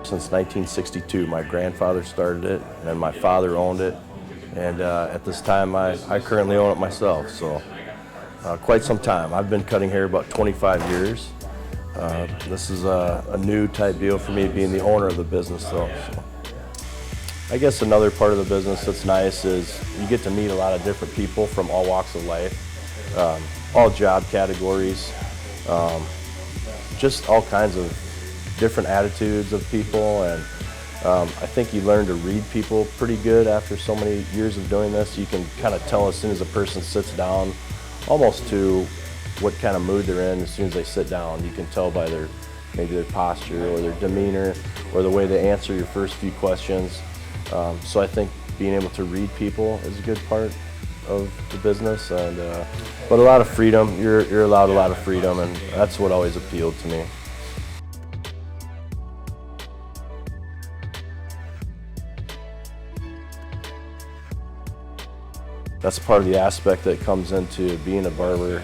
Since 1962, my grandfather started it, and my father owned it, and at this time I currently own it myself, so quite some time. I've been cutting hair about 25 years. This is a new type deal for me, being the owner of the business though. So I guess another part of the business that's nice is you get to meet a lot of different people from all walks of life, all job categories, just all kinds of different attitudes of people, and I think you learn to read people pretty good after so many years of doing this. You can kind of tell as soon as a person sits down, almost to what kind of mood they're in as soon as they sit down. You can tell by maybe their posture or their demeanor or the way they answer your first few questions. So I think being able to read people is a good part of the business, and but a lot of freedom. You're allowed a lot of freedom, and that's what always appealed to me. That's part of the aspect that comes into being a barber.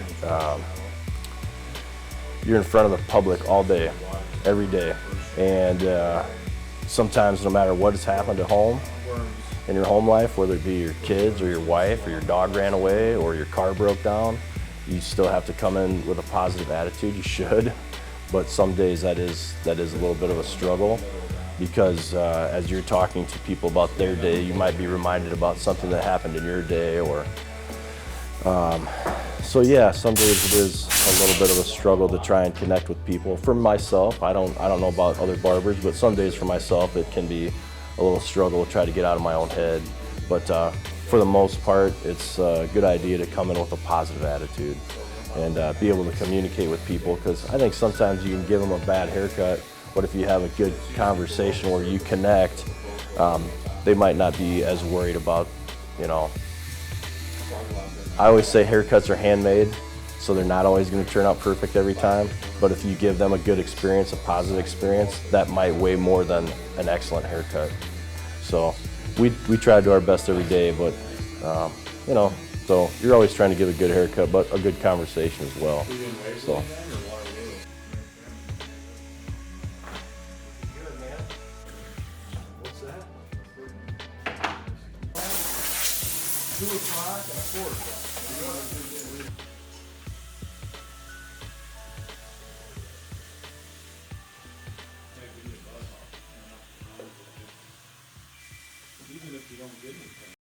You're in front of the public all day, every day, and sometimes no matter what has happened at home, in your home life, whether it be your kids or your wife or your dog ran away or your car broke down, you still have to come in with a positive attitude. You should, but some days that is a little bit of a struggle, because as you're talking to people about their day, you might be reminded about something that happened in your day, or so yeah, some days it is a little bit of a struggle to try and connect with people. For myself, I don't know about other barbers, but some days for myself it can be a little struggle to try to get out of my own head. But for the most part, it's a good idea to come in with a positive attitude and be able to communicate with people, because I think sometimes you can give them a bad haircut, but if you have a good conversation where you connect, they might not be as worried about, you know. I always say haircuts are handmade, so they're not always going to turn out perfect every time, but if you give them a good experience, a positive experience, that might weigh more than an excellent haircut. So we try to do our best every day, but you know, so you're always trying to give a good haircut, but a good conversation as well. So. What's that? 2 o'clock and 4 o'clock. Even if you don't get anything.